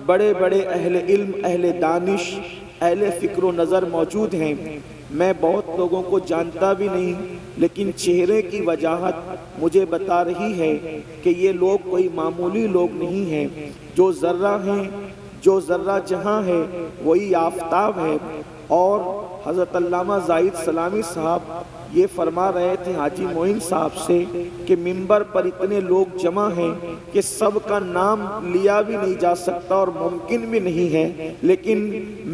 بڑے بڑے اہل علم، اہل دانش، اہل فکر و نظر موجود ہیں۔ میں بہت لوگوں کو جانتا بھی نہیں، لیکن چہرے کی وجاہت مجھے بتا رہی ہے کہ یہ لوگ کوئی معمولی لوگ نہیں ہیں۔ جو ذرہ ہیں، جو ذرہ جہاں ہے وہی آفتاب ہے۔ اور حضرت علامہ زاہد سلامی صاحب یہ فرما رہے تھے حاجی معین صاحب سے کہ منبر پر اتنے لوگ جمع ہیں کہ سب کا نام لیا بھی نہیں جا سکتا اور ممکن بھی نہیں ہے، لیکن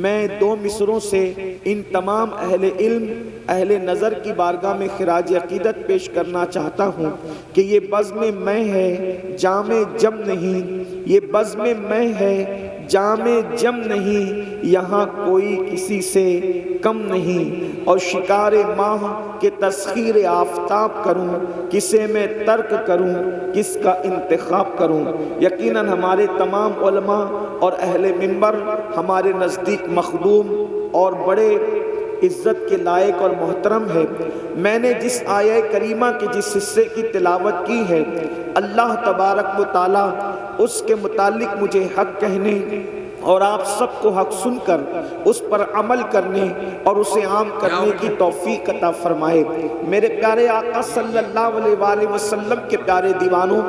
میں 2 مصروں سے ان تمام اہل علم، اہل نظر کی بارگاہ میں خراج عقیدت پیش کرنا چاہتا ہوں کہ یہ بزم میں ہے، جام جم نہیں، یہ بزم میں ہے، جام جم نہیں، یہاں کوئی کسی سے کم نہیں، اور شکار ماہ کے تسخیر آفتاب کروں، کسے میں ترک کروں، کس کا انتخاب کروں۔ یقیناً ہمارے تمام علماء اور اہل منبر ہمارے نزدیک مخدوم اور بڑے عزت کے لائق اور محترم ہے۔ میں نے جس آیہ کریمہ کے جس حصے کی تلاوت کی ہے، اللہ تبارک و تعالی اس کے متعلق مجھے حق کہنے اور آپ سب کو حق سن کر اس پر عمل کرنے اور اسے عام کرنے کی توفیق عطا فرمائے۔ میرے پیارے آقا صلی اللہ علیہ وآلہ وسلم کے پیارے دیوانوں،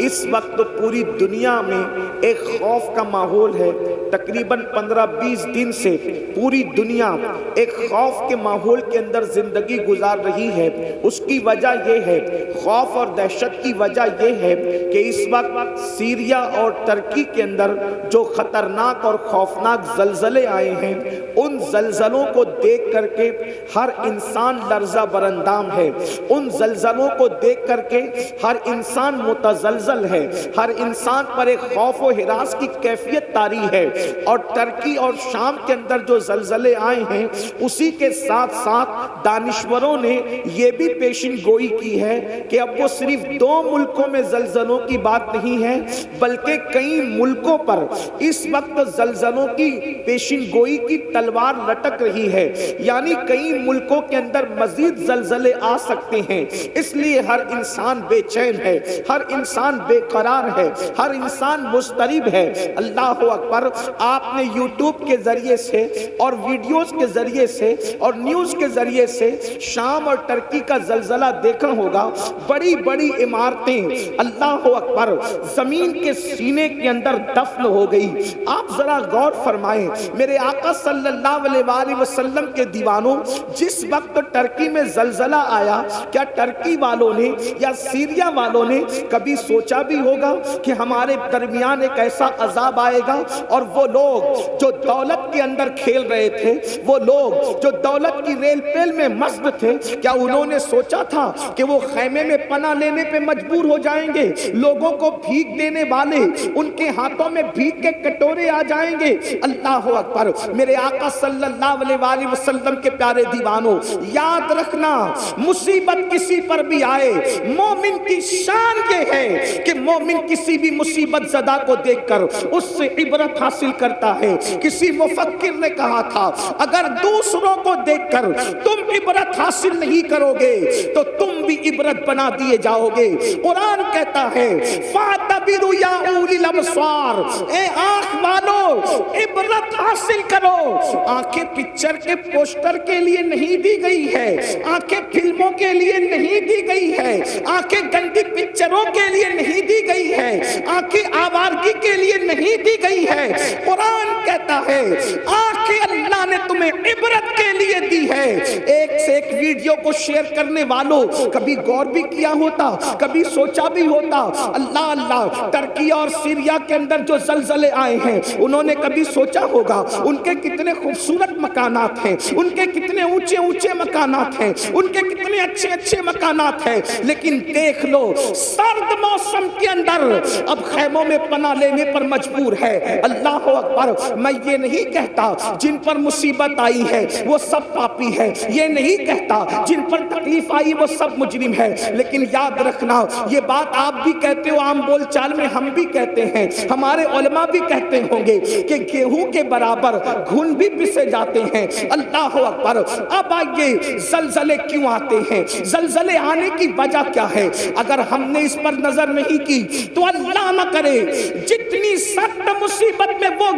اس وقت پوری دنیا میں ایک خوف کا ماحول ہے۔ تقریباً 15-20 دن سے پوری دنیا ایک خوف کے ماحول کے اندر زندگی گزار رہی ہے۔ اس کی وجہ یہ ہے، خوف اور دہشت کی وجہ یہ ہے کہ اس وقت سیریا اور ترکی کے اندر جو خطرناک اور خوفناک زلزلے آئے ہیں، ان زلزلوں کو دیکھ کر کے ہر انسان لرزہ برندام ہے۔ ان زلزلوں کو دیکھ کر کے ہر انسان متزلزل ہے، ہر انسان پر ایک خوف و ہراس کی کیفیت طاری ہے۔ اور ترکی اور شام کے اندر جو زلزلے آئے ہیں، اسی کے ساتھ ساتھ دانشوروں نے یہ بھی پیشن گوئی کی ہے کہ اب وہ صرف 2 ملکوں میں زلزلوں کی بات نہیں ہے، بلکہ کئی ملکوں پر اس وقت زلزلوں کی پیشن گوئی کی تلوار لٹک رہی ہے، یعنی کئی ملکوں کے اندر مزید زلزلے آ سکتے ہیں۔ اس لیے ہر انسان بے چین ہے، ہر انسان بے قرار ہے، ہر انسان مضطرب ہے۔ اللہ اکبر! آپ نے یوٹیوب کے ذریعے سے اور ویڈیوز کے ذریعے سے اور نیوز کے ذریعے سے شام اور ترکی کا زلزلہ دیکھا ہوگا۔ بڑی بڑی عمارتیں اللہ اکبر زمین کے سینے کے اندر دفن ہو گئی۔ آپ ذرا غور فرمائیں، میرے آقا صلی اللہ علیہ وآلہ وسلم کے دیوانوں، جس وقت ترکی میں زلزلہ آیا، کیا ترکی والوں نے یا سیریا والوں نے کبھی سوچا بھی ہوگا کہ ہمارے درمیان ایک ایسا عذاب آئے گا؟ اور وہ لوگ جو دولت کے اندر کھیل رہے تھے، وہ لوگ جو دولت کی ریل پیل میں مست تھے، کیا انہوں نے سوچا تھا کہ وہ خیمے میں پناہ لینے پہ مجبور ہو جائیں گے؟ لوگوں کو بھیک دینے والے ان کے ہاتھوں میں بھیک کے کٹورے آ جائیں گے۔ اللہ اکبر! میرے آقا صلی اللہ علیہ وآلہ وسلم کے پیارے دیوانوں، یاد رکھنا، مصیبت کسی پر بھی آئے، مومن کی شان یہ ہے کہ مومن کسی بھی مصیبت زدہ کو دیکھ کر اس سے عبرت حاصل کرتا ہے۔ کسی مفکر نے کہا تھا، اگر دوسروں کو دیکھ کر تم عبرت حاصل نہیں کرو گے تو تم بھی عبرت بنا دیے جاؤ گے۔ قرآن کہتا ہے فَاعْتَبِرُوا يَا أُولِي الْأَبْصَارِ، اے آنکھ والو عبرت حاصل کرو۔ آنکھیں پکچر کے پوسٹر کے لیے نہیں دی گئی ہے، آنکھیں فلموں کے لیے نہیں دی گئی ہے، آنکھیں گندی پکچروں کے لیے نہیں دی گئی ہے، آنکھیں آوارگی کے لیے نہیں دی گئی ہے۔ قرآن کہتا ہے آنکھیں اللہ نے تمہیں عبرت کے لیے دی ہے۔ ایک سے ایک ویڈیو کو شیئر کرنے والوں کبھی غور بھی کیا ہوتا، کبھی سوچا بھی ہوتا؟ اللہ اللہ! ترکی اور سیریا کے اندر جو زلزلے آئے ہیں، انہوں نے کبھی سوچا ہوگا ان کے کتنے خوبصورت مکانات ہیں، ان کے کتنے اونچے اونچے مکانات ہیں، ان کے کتنے اچھے اچھے مکانات ہیں، لیکن دیکھ لو سرد موسم کے اندر اب خیموں میں پناہ لینے پر مجبور ہے۔ اللہ اکبر! میں یہ نہیں کہتا جن پر مصیبت آئی ہے وہ سب پاپی ہے، یہ نہیں کہتا جن پر تکلیف آئی وہ سب مجرم ہے، لیکن یاد رکھنا یہ بات آپ بھی کہتے ہو، عام بول چال میں ہم بھی کہتے ہیں، ہمارے علماء بھی کہتے ہوں گے کہ گیہوں کے برابر گھن بھی پسے جاتے ہیں۔ اللہ اکبر! اب آئیے زلزلے کیوں آتے ہیں، زلزلے آنے کی وجہ کیا ہے؟ اگر ہم نے اس پر نظر نہیں کی تو اللہ نہ کرے جتنی سخت مصیبت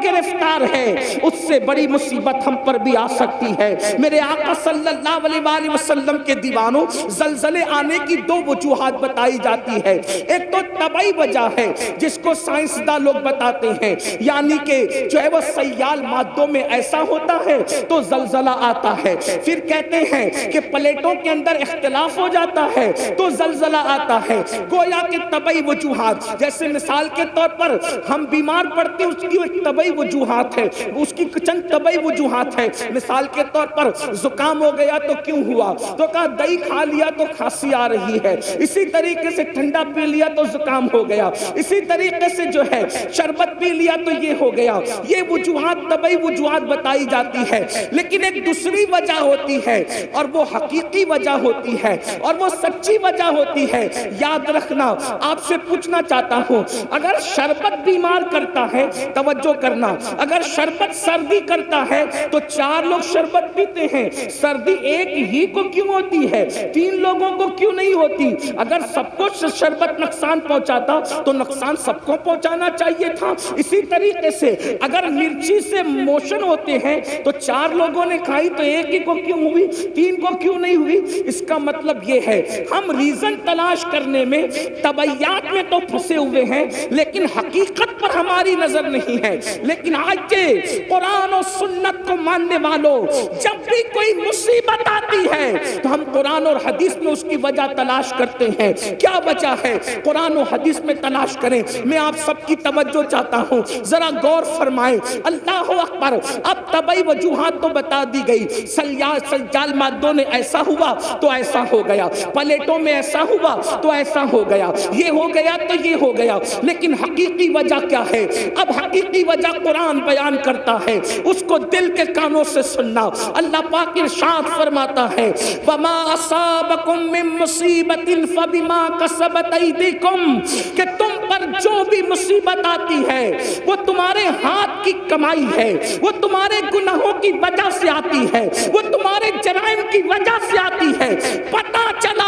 گرفتار ہے، اس سے بڑی مصیبت ہم پر بھی آ سکتی ہے۔ میرے آقا صلی اللہ علیہ وآلہ وسلم کے دیوانوں، زلزلے آنے کی دو وجوہات بتائی جاتی ہے۔ ایک تو طبعی وجہ ہے جس کو سائنسداں لوگ بتاتے ہیں، یعنی کہ جو ہے وہ سیال مادوں میں ایسا ہوتا ہے تو زلزلہ آتا ہے۔ پھر کہتے ہیں کہ پلیٹوں کے اندر اختلاف ہو جاتا ہے تو زلزلہ آتا ہے۔ گویا کہ طبعی وجوہات، جیسے مثال کے طور پر ہم بیمار پڑتے ہیں، اس کی ایک طبعی وجوہات ہے، اس کی چند طبعی وجوہات ہے۔ مثال کے طور پر زکام ہو گیا تو کیوں ہوا؟ تو کہا دہی کھا لیا تو کھانسی آ رہی ہے، اسی طریقے سے ٹھنڈا پی لیا تو زکام ہو گیا، اسی طریقے سے جو ہے شربت پی لیا تو یہ ہو گیا۔ یہ وجوہات طبعی وجوہات بتائی جاتی ہے، لیکن ایک دوسری وجہ ہوتی ہے اور وہ حقیقی وجہ ہوتی ہے اور وہ سچی وجہ ہوتی ہے۔ یاد رکھنا، آپ سے پوچھنا چاہتا ہوں، اگر شربت بیمار کرتا ہے، توجہ کرنا، اگر شربت سردی کرتا ہے تو 4 لوگ شربت پیتے ہیں، سردی ایک ہی کو کیوں ہوتی ہے؟ 3 لوگوں کو کیوں نہیں ہوتی؟ اگر سب کو شربت نقصان پہنچاتا تو نقصان سب کو پہنچانا چاہیے تھا۔ اسی طریقے سے اگر مرچی سے موشن ہوتے ہیں تو 4 لوگوں نے کھائی تو ایک ہی کو کیوں ہوئی، 3 کو کیوں نہیں ہوئی؟ اس کا مطلب یہ ہے ہم ریزن تلاش کرنے میں، طبعیات میں تو پھنسے ہوئے ہیں لیکن حقیقت پر ہماری نظر نہیں ہے۔ لیکن آج کے قرآن و سنت کو ماننے والوں، جب بھی کوئی مصیبت آتی ہے تو ہم قرآن اور حدیث میں اس کی وجہ تلاش کرتے ہیں۔ کیا وجہ ہے؟ قرآن و حدیث میں تلاش کریں۔ میں آپ سب کی توجہ چاہتا ہوں، ذرا غور فرمائیں۔ اللہ اکبر۔ اب طبعی وجوہات تو بتا دی گئی، سیال مادوں نے ایسا ہوا تو ایسا ہو گیا، پلیٹوں میں ایسا ہوا تو ایسا ہو گیا، یہ ہو گیا تو یہ ہو گیا، لیکن حقیقی وجہ کیا ہے؟ اب حقیقی وجہ قرآن بیان کرتا ہے، اس کو دل کے کانوں سے سننا۔ اللہ پاک ارشاد فرماتا ہے وَمَا أَصَابَكُم مِّن مُّصِيبَةٍ فَبِمَا كَسَبَتْ أَيْدِيكُمْ، کہ تم پر جو بھی مصیبت آتی ہے وہ تمہارے ہاتھ کی کمائی ہے، وہ تمہارے گناہوں کی وجہ سے آتی ہے، وہ تمہارے جرائم کی وجہ سے آتی ہے۔ پتہ چلا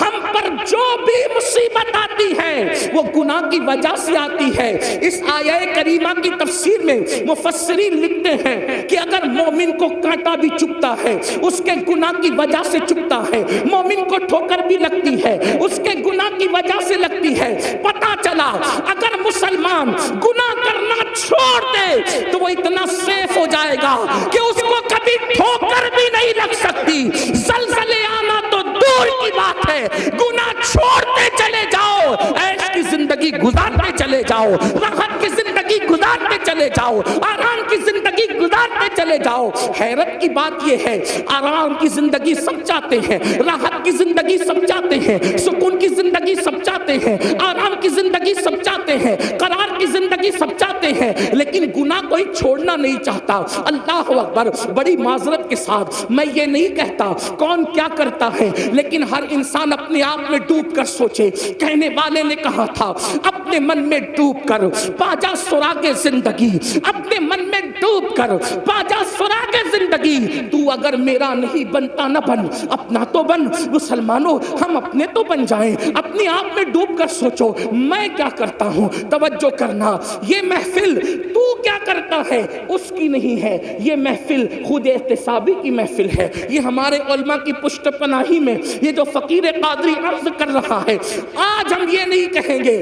ہم پر جو بھی مصیبت آتی ہے وہ گناہ کی وجہ سے آتی ہے۔ اس آیہ کریمہ کی تفسیر میں مفسرین لکھتے ہیں کہ اگر مومن کو کانٹا بھی چبھتا ہے اس کے گناہ کی وجہ سے چبھتا ہے، مومن کو ٹھوکر بھی لگتی ہے اس کے گناہ کی وجہ سے لگتی ہے۔ پتہ چلا اگر مسلمان گناہ کرنا چھوڑ دے تو وہ اتنا سیف ہو جائے گا کہ اس کو کبھی ٹھوکر بھی نہیں لگ سکتی، زلزلے آنا تو دور کی بات ہے۔ گناہ چھوڑتے چلے جاؤ، عیش کی زندگی گزارتے چلے جاؤ، راحت کی زندگی گزارتے چلے جاؤ، آرام کی زندگی گزارتے چلے جاؤ۔ حیرت کی بات یہ ہے، آرام کی زندگی سب چاہتے ہیں، راحت کی زندگی سب چاہتے ہیں، سکون کی زندگی سب چاہتے ہیں، آرام کی زندگی سب چاہتے ہیں، قرار کی زندگی سب چاہتے ہیں، لیکن گناہ کوئی چھوڑنا نہیں چاہتا۔ اللہ اکبر۔ بڑی معذرت کے ساتھ میں یہ نہیں کہتا کون کیا کرتا ہے، لیکن ہر انسان اپنے آپ میں ڈوب کر سوچے۔ کہنے والے نے کہا تھا اپنے من میں ڈوب کر پاجا سراغ زندگی، اپنے من میں ڈوب کر پاجا سراغ زندگی، تو اگر میرا نہیں بنتا نہ بن، اپنا تو بن۔ مسلمانوں ہم اپنے تو بن جائیں، اپنے آپ میں ڈوب کر سوچو میں کیا کرتا ہوں۔ توجہ کرنا، یہ محفل تو کیا کرتا ہے اس کی نہیں ہے، یہ محفل خود احتسابی کی محفل ہے۔ یہ ہمارے علماء کی پشت پناہی میں یہ جو فقیر قادری عرض کر رہا ہے، آج ہم یہ نہیں کہیں گے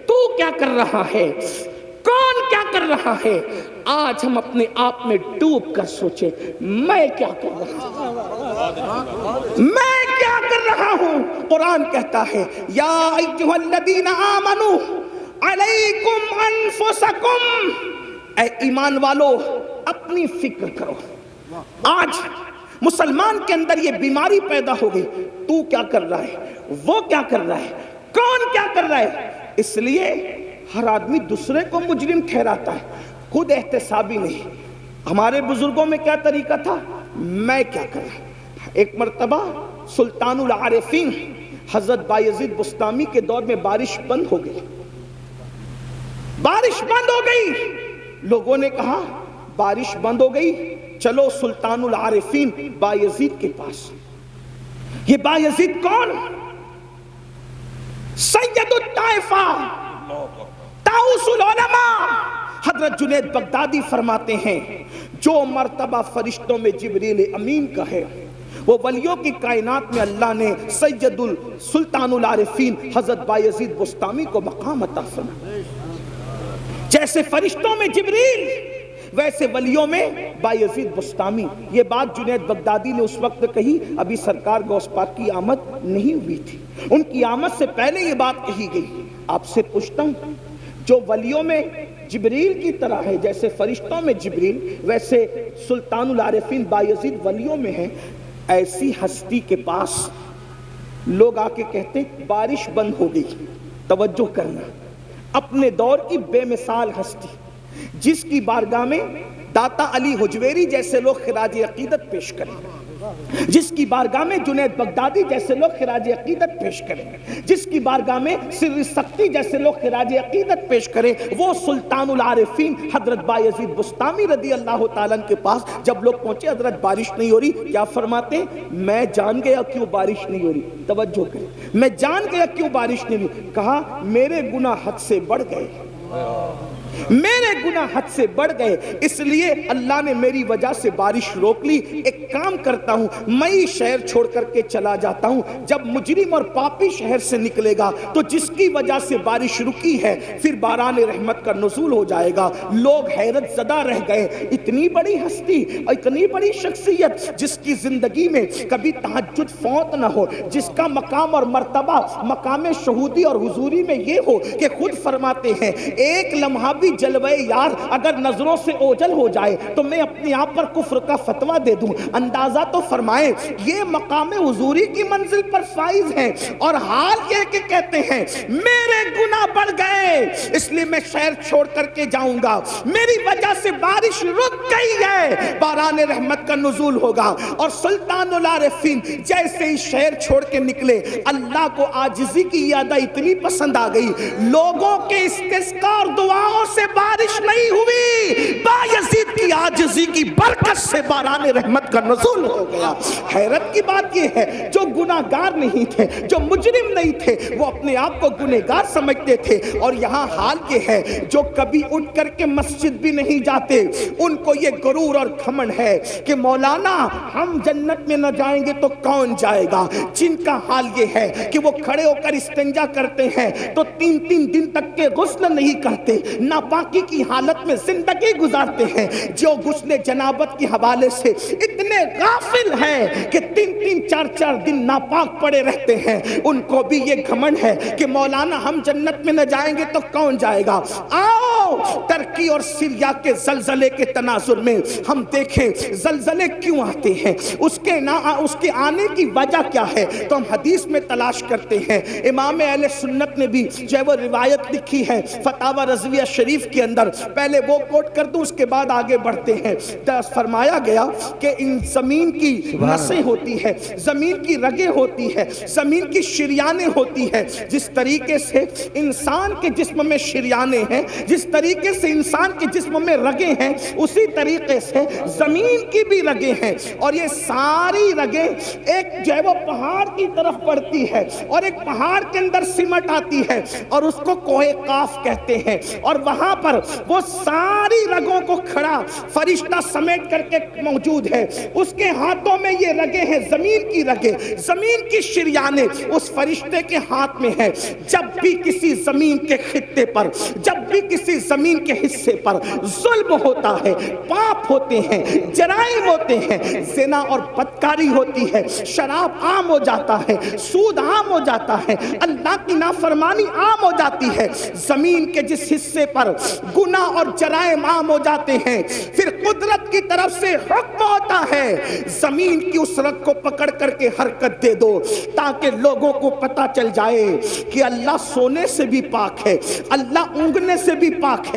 تو کیا کر رہا ہے، کون کیا کر رہا ہے، آج ہم اپنے آپ میں ڈوب کر سوچیں میں کیا کر رہا ہوں، میں کیا کر رہا ہوں۔ قرآن کہتا ہے یا ایھا الذین آمنوا علیکم انفسکم، اے ایمان والو اپنی فکر کرو۔ آج مسلمان کے اندر یہ بیماری پیدا ہو گئی، تو کیا کر رہا ہے، وہ کیا کر رہا ہے، کون کیا کر رہا ہے۔ اس لیے ہر آدمی دوسرے کو مجرم ٹھہراتا ہے، خود احتسابی نہیں۔ ہمارے بزرگوں میں کیا طریقہ تھا، میں کیا کر رہا۔ ایک مرتبہ سلطان العارفین حضرت بایزید بسطامی کے دور میں بارش بند ہو گئی، بارش بند ہو گئی۔ لوگوں نے کہا بارش بند ہو گئی، چلو سلطان العارفین بایزید کے پاس۔ یہ بایزید کون؟ سید الطائفہ، طاؤس العلماء، حضرت جنید بغدادی فرماتے ہیں جو مرتبہ فرشتوں میں جبریل امین کا ہے وہ ولیوں کی کائنات میں اللہ نے سید السلطان العارفین حضرت بایزید بسطامی کو مقام عطا فرمایا. جیسے فرشتوں میں جبریل ویسے ولیوں میں بایزید بسطامی. یہ بات جنید بغدادی نے اس وقت کہی، ابھی سرکار غوث پاک کی آمد نہیں ہوئی تھی، ان کی آمد سے پہلے یہ بات کہی گئی. آپ سے پوچھتا ہوں، جو ولیوں میں جبریل کی طرح ہے، جیسے فرشتوں میں جبریل ویسے سلطان العارفین بایزید ولیوں میں ہیں، ایسی ہستی کے پاس لوگ آ کے کہتے بارش بند ہو گئی. توجہ کرنا، اپنے دور کی بے مثال ہستی جس کی بارگاہ میں داتا علی حجویری جیسے لوگ خراج عقیدت پیش کریں، جس کی بارگاہ میں جنید بغدادی جیسے لوگ خراج عقیدت پیش کریں، جس کی بارگاہ میں سر سختی جیسے لوگ خراج عقیدت پیش کریں، وہ سلطان العارفین حضرت بایزید بسطامی رضی اللہ تعالیٰ کے پاس جب لوگ پہنچے، حضرت بارش نہیں ہو رہی، کیا فرماتے ہیں؟ میں جان گیا کیوں بارش نہیں ہو رہی. توجہ کریں، میں جان گیا کیوں بارش نہیں ہو رہی. کہا میرے گناہ حد سے بڑھ گئے، میرے گناہ حد سے بڑھ گئے، اس لیے اللہ نے میری وجہ سے بارش روک لی. ایک کام کرتا ہوں، میں ہی شہر چھوڑ کر کے چلا جاتا ہوں. جب مجرم اور پاپی شہر سے نکلے گا تو جس کی وجہ سے بارش رکی ہے پھر باران رحمت کا نزول ہو جائے گا. لوگ حیرت زدہ رہ گئے. اتنی بڑی ہستی اور اتنی بڑی شخصیت جس کی زندگی میں کبھی تہجد فوت نہ ہو، جس کا مقام اور مرتبہ مقام شہودی اور حضوری میں یہ ہو کہ خود فرماتے ہیں ایک لمحہ بھی جلوے یار اگر نظروں سے اوجل ہو جائے تو میں اپنے آپ پر کفر کا فتویٰ دے دوں. اندازہ تو فرمائیں یہ مقام حضوری کی منزل پر فائز ہیں اور حال یہ کہ کہتے ہیں میرے گناہ بڑھ گئے اس لیے میں شہر چھوڑ کر کے جاؤں گا، میری وجہ سے بارش رک گئی ہے، باران رحمت کا نزول ہوگا. اور سلطان العارفین جیسے ہی شہر چھوڑ کے نکلے، اللہ کو عاجزی کی یادہ اتنی پسند آ گئی، لوگوں کے استسقاء اور دعاؤں سے بارش نہیں ہوئی، بایزید کی عاجزی کی برکت سے باران رحمت کا نزول ہو گیا. حیرت کی بات یہ ہے جو گناہگار نہیں تھے، جو مجرم نہیں تھے، وہ اپنے آپ کو گنہگار سمجھتے تھے. اور یہاں حال یہ ہے جو کبھی اٹھ کر کے مسجد بھی نہیں جاتے، ان کو یہ غرور اور گھمنڈ ہے کہ مولانا ہم جنت میں نہ جائیں گے تو کون جائے گا. جن کا حال یہ ہے کہ وہ کھڑے ہو کر استنجا کرتے ہیں تو 3 دن تک کے غسل نہیں کرتے، ناپاکی کی حالت میں زندگی گزارتے ہیں، جو غسل جنابت کے حوالے سے اتنے غافل ہیں کہ 3-4 دن ناپاک پڑے رہتے ہیں، ان کو بھی یہ گھمنڈ ہے کہ مولانا ہم جنت میں نہ جائیں گے تو کون جائے گا. آؤ ترکی اور سیریا کے زلزلے کے تناظر میں ہم دیکھیں زلزلے کیوں آتے ہیں، اس کے آنے کی وجہ کیا ہے تو ہم حدیث میں تلاش کرتے ہیں. امام اہل سنت نے بھی جو وہ روایت لکھی ہے فتاوی رضویہ شریف کے اندر، پہلے وہ کوٹ کر دوں اس کے بعد آگے بڑھتے ہیں. فرمایا گیا کہ ان زمین کی نسیں ہوتی ہے، زمین کی رگیں ہوتی ہے، زمین کی شریانیں ہوتی ہے. جس طریقے سے انسان کے جسم میں شریانیں ہیں، جس طریقے سے انسان کے جسم میں رگیں ہیں، اسی طریقے سے زمین کی بھی رگیں ہیں. اور یہ ساری رگیں ایک جو ہے وہ پہاڑ کی طرف بڑھتی ہے اور ایک پہاڑ کے اندر سمٹ آتی ہے اور اس کو کوہ قاف کہتے ہیں. اور وہاں پر وہ ساری رگوں کو کھڑا فرشتہ سمیٹ کر کے موجود ہے، اس کے ہاتھوں میں یہ رگیں ہیں، زمین کی رگیں، زمین کی شریانیں اس فرشتے کے ہاتھ میں ہے. جب بھی کسی زمین کے خطے پر، جب بھی کسی زمین کے حصے پر ظلم ہوتا ہے، پاپ ہوتے ہیں، جرائم ہوتے ہیں، زنا اور بدکاری ہوتی ہے، شراب عام ہو جاتا ہے، سود عام ہو جاتا ہے، اللہ کی نافرمانی عام ہو جاتی ہے، زمین کے جس حصے پر گناہ اور جرائم عام ہو جاتے ہیں، پھر قدرت کی طرف سے حکم ہوتا ہے زمین کی اس رگ کو پکڑ کر کے حرکت دے دو تاکہ لوگوں کو پتہ چل جائے کہ اللہ سونے سے بھی پاک ہے، اللہ اونگنے سے بھی پاک ہے.